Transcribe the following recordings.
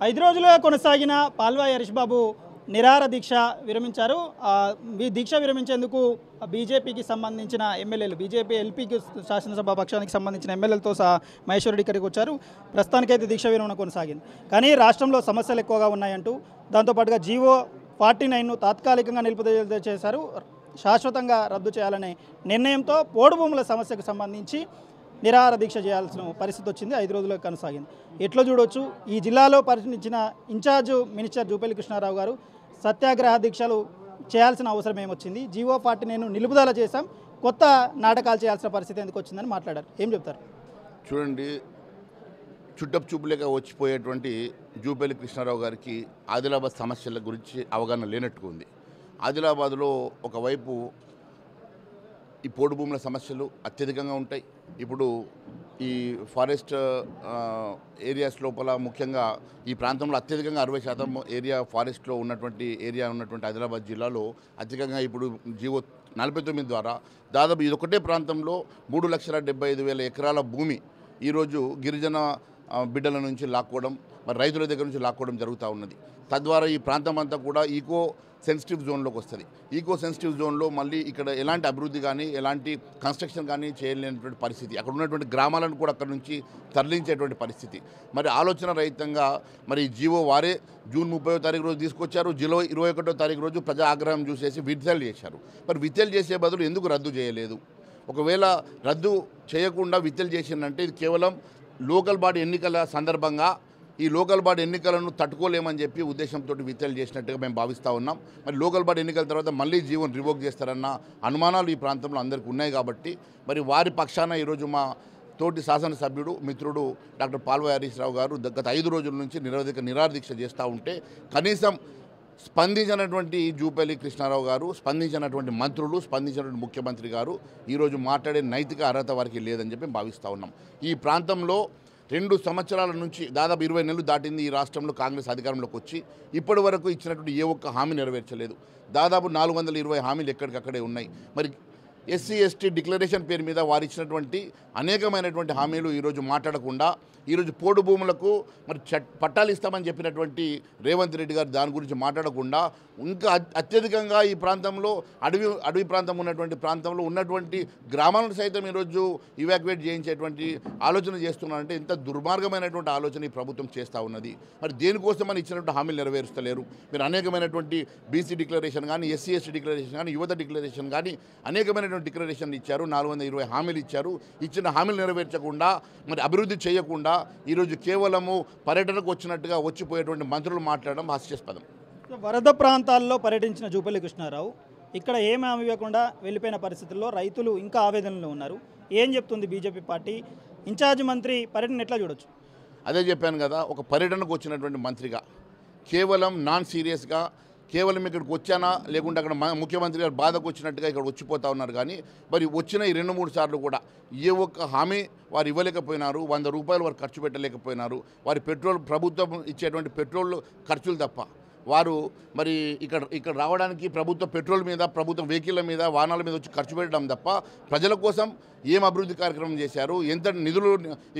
5 రోజులుగా కొనసాగిన పాల్వాయి హరీష్ బాబు నిరాహార దీక్ష విరమించారు. ఈ దీక్ష విరమించేందుకు బీజేపీకి సంబంధించిన ఎమ్మెల్యేలు, బీజేపీ ఎల్పీకి శాసనసభ పక్షానికి సంబంధించిన ఎమ్మెల్యేలతో సహా మహేశ్వర్ రెడ్డి ఇక్కడికి వచ్చారు. ప్రస్తుతానికైతే దీక్ష విరమణ కొనసాగింది. కానీ రాష్ట్రంలో సమస్యలు ఎక్కువగా ఉన్నాయంటూ దాంతోపాటుగా జీవో 49ను తాత్కాలికంగా నిలుపుదల చేశారు. శాశ్వతంగా రద్దు చేయాలనే నిర్ణయంతో పోడు భూముల సమస్యకు సంబంధించి నిరాహార దీక్ష చేయాల్సిన పరిస్థితి వచ్చింది. 5 రోజులకు కొనసాగింది. ఎట్లా చూడవచ్చు, ఈ జిల్లాలో పర్యటించిన ఇన్ఛార్జ్ మినిస్టర్ జూపల్లి కృష్ణారావు గారు సత్యాగ్రహ దీక్షలు చేయాల్సిన అవసరం ఏమొచ్చింది, జీవో 49ను నిలుపుదల చేశాం, కొత్త నాటకాలు చేయాల్సిన పరిస్థితి ఎందుకు వచ్చిందని మాట్లాడారు. ఏం చెప్తారు? చూడండి, చుట్టపు చూపులేక వచ్చిపోయేటువంటి జూపల్లి కృష్ణారావు గారికి ఆదిలాబాద్ సమస్యల గురించి అవగాహన లేనట్టుగా ఉంది. ఆదిలాబాద్లో ఒకవైపు ఈ పోడు భూముల సమస్యలు అత్యధికంగా ఉంటాయి. ఇప్పుడు ఈ ఫారెస్ట్ ఏరియాస్ లోపల ముఖ్యంగా ఈ ప్రాంతంలో అత్యధికంగా 60% ఏరియా ఫారెస్ట్లో ఉన్నటువంటి ఆదిలాబాద్ జిల్లాలో అత్యధికంగా ఇప్పుడు జీవో 49 ద్వారా దాదాపు ఇదొకటే ప్రాంతంలో 3,75,000 ఎకరాల భూమి ఈరోజు గిరిజన బిడ్డల నుంచి లాక్కోవడం, మరి రైతుల దగ్గర నుంచి లాక్కోవడం జరుగుతూ ఉన్నది. తద్వారా ఈ ప్రాంతం అంతా కూడా ఈకో సెన్సిటివ్ జోన్లోకి వస్తుంది. ఈకో సెన్సిటివ్ జోన్లో మళ్ళీ ఇక్కడ ఎలాంటి అభివృద్ధి కానీ ఎలాంటి కన్స్ట్రక్షన్ కానీ చేయలేనటువంటి పరిస్థితి, అక్కడ ఉన్నటువంటి గ్రామాలను కూడా అక్కడ నుంచి తరలించేటువంటి పరిస్థితి. మరి ఆలోచన రహితంగా మరి జీవో వారే జూన్ 30వ తారీఖు రోజు తీసుకొచ్చారు. జూలై 21వ తారీఖు రోజు ప్రజా ఆగ్రహం చూసేసి విత్డ్రాల్ చేశారు. మరి విత్డ్రాల్ చేసే బదులు ఎందుకు రద్దు చేయలేదు? ఒకవేళ రద్దు చేయకుండా విత్డ్రాల్ చేసిందంటే ఇది కేవలం లోకల్ బాడీ ఎన్నికల సందర్భంగా ఈ లోకల్ బాడీ ఎన్నికలను తట్టుకోలేమని చెప్పి ఉద్దేశంతో విత్డ్రాల్ చేసినట్టుగా మేము భావిస్తూ ఉన్నాం. మరి లోకల్ బాడీ ఎన్నికల తర్వాత మళ్ళీ జీవోని రివోక్ చేస్తారన్న అనుమానాలు ఈ ప్రాంతంలో అందరికీ ఉన్నాయి. కాబట్టి మరి వారి పక్షాన ఈరోజు మా తోటి శాసనసభ్యుడు మిత్రుడు డాక్టర్ పాల్వాయి హరీష్ రావు గారు గత 5 రోజుల నుంచి నిరాహార దీక్ష చేస్తూ ఉంటే కనీసం స్పందించినటువంటి జూపల్లి కృష్ణారావు గారు, స్పందించినటువంటి మంత్రులు, స్పందించినటువంటి ముఖ్యమంత్రి గారు ఈరోజు మాట్లాడే నైతిక అర్హత వారికి లేదని చెప్పి భావిస్తూ ఉన్నాం. ఈ ప్రాంతంలో 2 సంవత్సరాల నుంచి దాదాపు 20 నెలలు దాటింది ఈ రాష్ట్రంలో కాంగ్రెస్ అధికారంలోకి వచ్చి ఇప్పటి వరకు ఇచ్చినటువంటి ఏ ఒక్క హామీ నెరవేర్చలేదు. దాదాపు 420 హామీలు ఎక్కడికక్కడే ఉన్నాయి. మరి ఎస్సీ ఎస్టీ డిక్లరేషన్ పేరు మీద వారు ఇచ్చినటువంటి అనేకమైనటువంటి హామీలు ఈరోజు మాట్లాడకుండా ఈరోజు పోడు భూములకు మరి పట్టాలు ఇస్తామని చెప్పినటువంటి రేవంత్ రెడ్డి గారు దాని గురించి మాట్లాడకుండా ఇంకా అత్యధికంగా ఈ ప్రాంతంలో అడవి ప్రాంతం ఉన్నటువంటి గ్రామాలను సైతం ఈరోజు ఇవాక్యువేట్ చేయించేటువంటి ఆలోచన చేస్తున్నారంటే ఎంత దుర్మార్గమైనటువంటి ఆలోచన ఈ ప్రభుత్వం చేస్తూ ఉన్నది. మరి దేనికోసం అని ఇచ్చినటువంటి హామీలు నెరవేరుస్తలేరు. మీరు అనేకమైనటువంటి బీసీ డిక్లరేషన్ కానీ, ఎస్సీ ఎస్టీ డిక్లరేషన్ కానీ, యువత డిక్లరేషన్ కానీ అనేకమైనటువంటి డిక్లరేషన్లు ఇచ్చారు. 420 హామీలు ఇచ్చారు. ఇచ్చిన హామీలు నెరవేర్చకుండా మరి అభివృద్ధి చేయకుండా ఈరోజు కేవలము పర్యటనకు వచ్చినట్టుగా వచ్చిపోయేటువంటి మంత్రులు మాట్లాడడం హాస్యాస్పదం. వరద ప్రాంతాల్లో పర్యటించిన జూపల్లి కృష్ణారావు ఇక్కడ ఏమి హామీ ఇవ్వకుండా వెళ్ళిపోయిన పరిస్థితుల్లో రైతులు ఇంకా ఆవేదనలో ఉన్నారు. ఏం చెప్తుంది బీజేపీ పార్టీ? ఇన్ఛార్జ్ మంత్రి పర్యటన ఎట్లా చూడొచ్చు? అదే చెప్పాను కదా, ఒక పర్యటనకు వచ్చినటువంటి మంత్రిగా కేవలం నాన్ సీరియస్గా కేవలం ఇక్కడికి వచ్చానా లేకుంటే అక్కడ ముఖ్యమంత్రి గారు బాధకు వచ్చినట్టుగా ఇక్కడ వచ్చిపోతూ ఉన్నారు. కానీ మరి వచ్చిన ఈ 2-3 సార్లు కూడా ఏ ఒక్క హామీ వారు ఇవ్వలేకపోయినారు. 100 రూపాయలు వారు ఖర్చు పెట్టలేకపోయినారు. వారి ప్రభుత్వం ఇచ్చేటువంటి పెట్రోల్ ఖర్చులు తప్ప వారు మరి ఇక్కడ రావడానికి ప్రభుత్వ పెట్రోల్ మీద, ప్రభుత్వ వెహికల్ల మీద, వాహనాల మీద వచ్చి ఖర్చు పెట్టడం తప్ప ప్రజల కోసం ఏం అభివృద్ధి కార్యక్రమం చేశారు, ఎంత నిధులు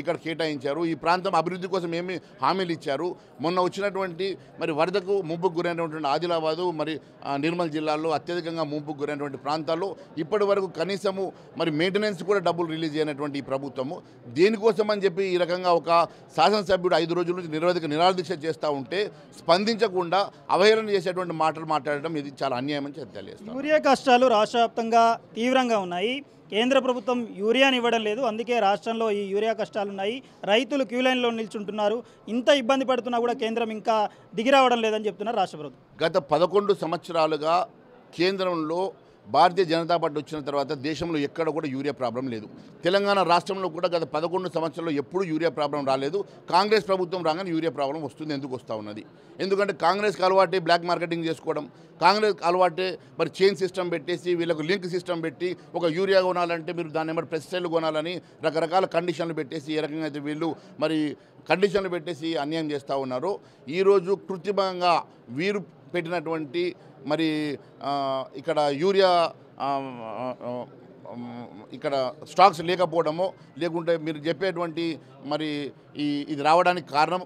ఇక్కడ కేటాయించారు, ఈ ప్రాంతం అభివృద్ధి కోసం ఏమి హామీలు ఇచ్చారు. మొన్న వచ్చినటువంటి మరి వరదకు ముంపుకు గురైనటువంటి ఆదిలాబాదు మరి నిర్మల్ జిల్లాల్లో అత్యధికంగా ముంపుకు గురైనటువంటి ప్రాంతాల్లో ఇప్పటి వరకు కనీసము మరి మెయింటెనెన్స్ కూడా డబ్బులు రిలీజ్ అయినటువంటి ఈ ప్రభుత్వము దేనికోసం అని చెప్పి ఈ రకంగా ఒక శాసనసభ్యుడు 5 రోజుల నుంచి నిరాహార దీక్ష చేస్తూ ఉంటే స్పందించకుండా అవహేళన చేసేటువంటి మాటలు మాట్లాడడం ఇది చాలా అన్యాయం అని తెలియజేస్తాం. యూరియా కష్టాలు రాష్ట్ర వ్యాప్తంగా తీవ్రంగా ఉన్నాయి. కేంద్ర ప్రభుత్వం యూరియాని ఇవ్వడం లేదు. అందుకే రాష్ట్రంలో ఈ యూరియా కష్టాలు ఉన్నాయి. రైతులు క్యూ లైన్లో నిల్చుంటున్నారు. ఇంత ఇబ్బంది పడుతున్నా కూడా కేంద్రం ఇంకా దిగిరావడం లేదని చెప్తున్నారు రాష్ట్ర ప్రభుత్వం. గత 11 సంవత్సరాలుగా కేంద్రంలో భారతీయ జనతా పార్టీ వచ్చిన తర్వాత దేశంలో ఎక్కడ కూడా యూరియా ప్రాబ్లం లేదు. తెలంగాణ రాష్ట్రంలో కూడా గత 11 సంవత్సరాల్లో ఎప్పుడూ యూరియా ప్రాబ్లం రాలేదు. కాంగ్రెస్ ప్రభుత్వం రాగానే యూరియా ప్రాబ్లం వస్తుంది. ఎందుకు వస్తూ ఉన్నది? ఎందుకంటే కాంగ్రెస్కి అలవాటే బ్లాక్ మార్కెటింగ్ చేసుకోవడం, కాంగ్రెస్ అలవాటే మరి చైన్ సిస్టమ్ పెట్టేసి వీళ్ళకు లింక్ సిస్టమ్ పెట్టి ఒక యూరియా కొనాలంటే మీరు దాన్ని ఏమంటే పెస్టిసైడ్లు కొనాలని రకరకాల కండిషన్లు పెట్టేసి ఏ రకంగా అయితే వీళ్ళు మరి కండిషన్లు పెట్టేసి అన్యాయం చేస్తూ ఉన్నారు. ఈరోజు కృత్రిమంగా వీరు పెట్టినటువంటి మరి ఇక్కడ యూరియా ఇక్కడ స్టాక్స్ లేకపోవడమో లేకుంటే మీరు చెప్పేటువంటి మరి ఇది రావడానికి కారణం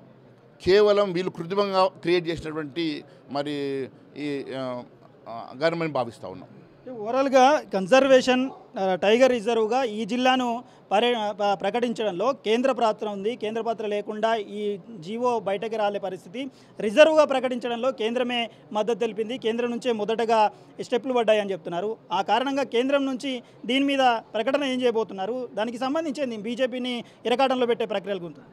కేవలం వీళ్ళు కృత్రిమంగా క్రియేట్ చేసినటువంటి మరి ఈ గవర్నమెంట్ భావిస్తూ ఉన్నాం. ఓవరాల్గా కన్జర్వేషన్ టైగర్ రిజర్వ్గా ఈ జిల్లాను ప్రకటించడంలో కేంద్ర పాత్ర ఉంది. కేంద్ర పాత్ర లేకుండా ఈ జీవో బయటకు రాలే పరిస్థితి. రిజర్వ్గా ప్రకటించడంలో కేంద్రమే మద్దతు తెలిపింది. కేంద్రం నుంచే మొదటగా స్టెప్లు పడ్డాయని చెప్తున్నారు. ఆ కారణంగా కేంద్రం నుంచి దీని మీద ప్రకటన ఏం చేయబోతున్నారు? దానికి సంబంధించి బీజేపీని ఇరకాటంలో పెట్టే ప్రక్రియలు గురించి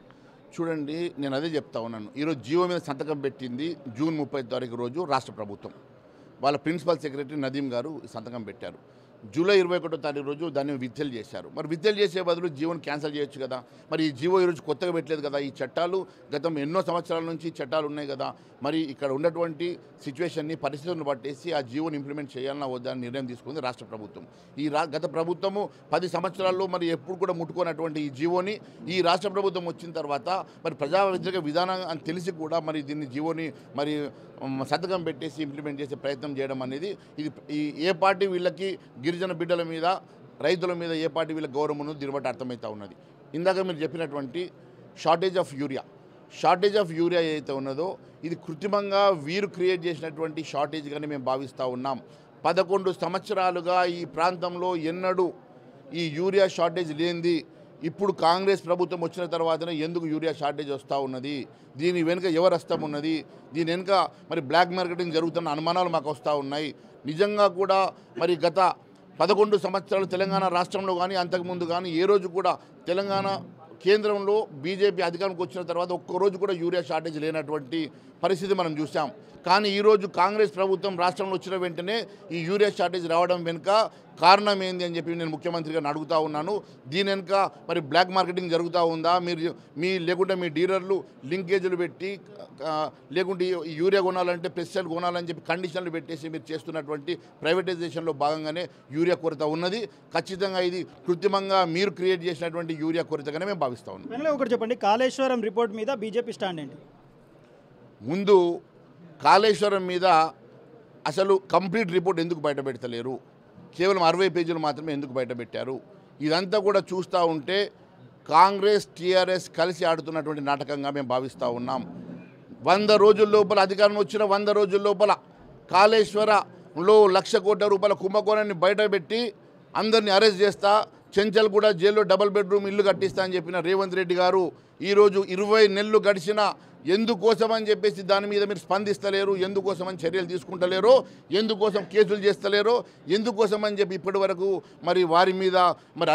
చూడండి, నేను అదే చెప్తా ఉన్నాను. ఈరోజు జీవో మీద సంతకం పెట్టింది జూన్ 30 తారీఖు రోజు రాష్ట్ర ప్రభుత్వం. వాళ్ళ ప్రిన్సిపల్ సెక్రటరీ నదీం గారు సంతకం పెట్టారు. జూలై 21వ తారీఖు రోజు దాన్ని విత్డ్రా చేశారు. మరి విత్డ్రా చేసే బదులు జీవోని క్యాన్సిల్ చేయొచ్చు కదా. మరి ఈ జీవో ఈరోజు కొత్తగా పెట్టలేదు కదా. ఈ చట్టాలు గతం ఎన్నో సంవత్సరాల నుంచి చట్టాలు ఉన్నాయి కదా. మరి ఇక్కడ ఉన్నటువంటి సిచ్యువేషన్ని పరిస్థితులను పట్టేసి ఆ జీవోని ఇంప్లిమెంట్ చేయాలన్నా వద్దా అని నిర్ణయం తీసుకుంది రాష్ట్ర ప్రభుత్వం. గత ప్రభుత్వము 10 సంవత్సరాల్లో మరి ఎప్పుడు కూడా ముట్టుకున్నటువంటి ఈ జీవోని ఈ రాష్ట్ర ప్రభుత్వం వచ్చిన తర్వాత మరి ప్రజా వ్యతిరేక విధానం అని తెలిసి కూడా మరి దీన్ని జీవోని మరి సంతకం పెట్టేసి ఇంప్లిమెంట్ చేసే ప్రయత్నం చేయడం అనేది ఇది ఏ పార్టీ వీళ్ళకి గిరిజన బిడ్డల మీద రైతుల మీద ఏ పార్టీ వీళ్ళ గౌరవం ఉన్నది దీన్ని బట్టి అర్థమవుతూ ఉన్నది. ఇందాక మీరు చెప్పినటువంటి షార్టేజ్ ఆఫ్ యూరియా ఏదైతే ఉన్నదో ఇది కృత్రిమంగా వీరు క్రియేట్ చేసినటువంటి షార్టేజ్గానే మేము భావిస్తూ ఉన్నాం. 11 సంవత్సరాలుగా ఈ ప్రాంతంలో ఎన్నడూ ఈ యూరియా షార్టేజ్ లేనిది ఇప్పుడు కాంగ్రెస్ ప్రభుత్వం వచ్చిన తర్వాతనే ఎందుకు యూరియా షార్టేజ్ వస్తూ ఉన్నది, దీని వెనుక ఎవరు హస్తం ఉన్నది, దీని వెనుక మరి బ్లాక్ మార్కెటింగ్ జరుగుతున్న అనుమానాలు మాకు వస్తూ ఉన్నాయి. నిజంగా కూడా మరి గత 11 సంవత్సరాలు తెలంగాణ రాష్ట్రంలో కానీ అంతకుముందు కానీ ఏ రోజు కూడా తెలంగాణ కేంద్రంలో బీజేపీ అధికారంకి వచ్చిన తర్వాత ఒక్కరోజు కూడా యూరియా షార్టేజ్ లేనటువంటి పరిస్థితి మనం చూసాం. కానీ ఈరోజు కాంగ్రెస్ ప్రభుత్వం రాష్ట్రంలో వచ్చిన వెంటనే ఈ యూరియా షార్టేజ్ రావడం వెనుక కారణం ఏంది అని చెప్పి నేను ముఖ్యమంత్రి గారిని అడుగుతూ ఉన్నాను. దీని వెనుక మరి బ్లాక్ మార్కెటింగ్ జరుగుతూ ఉందా, లేకుంటే మీ డీలర్లు లింకేజీలు పెట్టి లేకుంటే ఈ యూరియా కొనాలంటే పెస్టిసైడ్ కొనాలని చెప్పి కండిషన్లు పెట్టేసి మీరు చేస్తున్నటువంటి ప్రైవేటైజేషన్లో భాగంగానే యూరియా కొరత ఉన్నది. ఖచ్చితంగా ఇది కృత్రిమంగా మీరు క్రియేట్ చేసినటువంటి యూరియా కొరతగానే మేము భావిస్తూ ఉన్నాం. ఒకటి చెప్పండి, కాళేశ్వరం రిపోర్ట్ మీద బీజేపీ స్టాండ్ ఏంటి? ముందు కాళేశ్వరం మీద అసలు కంప్లీట్ రిపోర్ట్ ఎందుకు బయట పెడతలేరు, కేవలం 60 పేజీలు మాత్రమే ఎందుకు బయటపెట్టారు? ఇదంతా కూడా చూస్తూ ఉంటే కాంగ్రెస్ టీఆర్ఎస్ కలిసి ఆడుతున్నటువంటి నాటకంగా మేము భావిస్తూ ఉన్నాం. 100 రోజుల లోపల అధికారం వచ్చిన 100 రోజుల లోపల కాళేశ్వరంలో 1,00,000 కోట్ల రూపాయల కుంభకోణాన్ని బయటపెట్టి అందరినీ అరెస్ట్ చేస్తా, చెంచల్ కూడా జైల్లో డబుల్ బెడ్రూమ్ ఇల్లు కట్టిస్తా అని చెప్పిన రేవంత్ రెడ్డి గారు ఈరోజు 20 నెలలు గడిచిన ఎందుకోసమని చెప్పేసి దాని మీద మీరు స్పందిస్తలేరు, ఎందుకోసమని చర్యలు తీసుకుంటలేరు, ఎందుకోసం కేసులు చేస్తలేరు, ఎందుకోసమని చెప్పి ఇప్పటి వరకు మరి వారి మీద మరి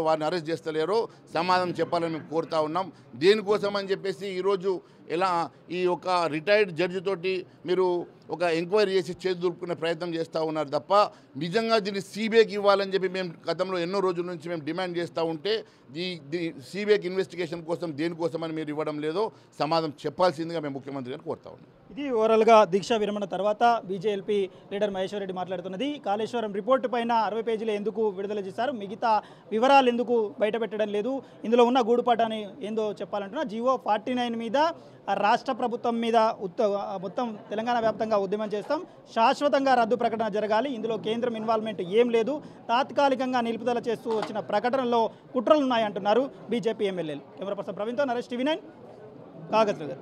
వారిని అరెస్ట్ చేస్తలేరు సమాధానం చెప్పాలని మేము కోరుతా ఉన్నాం. దేనికోసమని చెప్పేసి ఈరోజు ఎలా ఈ ఒక రిటైర్డ్ జడ్జి తోటి మీరు ఒక ఎంక్వైరీ చేసి చేతి దులుపుకునే ప్రయత్నం చేస్తూ ఉన్నారు తప్ప నిజంగా దీన్ని సిబిఐకి ఇవ్వాలని చెప్పి మేము గతంలో ఎన్నో రోజుల నుంచి మేము డిమాండ్ చేస్తూ ఉంటే సిబిఐకి ఇన్వెస్టిగేషన్ కోసం దేనికోసమని మీరు ఇవ్వడం లేదో సమాధానం చెప్పాల్సిందిగా మేము ముఖ్యమంత్రి గారిని కోరుతా ఉన్నాం. ఇది ఓవరాల్గా దీక్షా విరమణ తర్వాత బీజేపీ లీడర్ మహేశ్వర్ రెడ్డి మాట్లాడుతున్నది. కాళేశ్వరం రిపోర్టు పైన 60 పేజీలు ఎందుకు విడుదల చేశారు, మిగతా వివరాలు ఎందుకు బయట పెట్టడం లేదు, ఇందులో ఉన్న గూడుపాటాన్ని ఏందో చెప్పాలంటున్నా. జీవో 49 మీద రాష్ట్ర ప్రభుత్వం మీద మొత్తం తెలంగాణ వ్యాప్తంగా ఉద్యమం చేస్తాం, శాశ్వతంగా రద్దు ప్రకటన జరగాలి, ఇందులో కేంద్రం ఇన్వాల్వ్మెంట్ ఏం లేదు, తాత్కాలికంగా నిలుపుదల చేస్తూ వచ్చిన ప్రకటనలో కుట్రలు ఉన్నాయంటున్నారు బీజేపీ ఎమ్మెల్యేలు. కెమెరా పర్సన్ ప్రవీణ్తో నరేష్, TV9 కాగజ్ నగర్.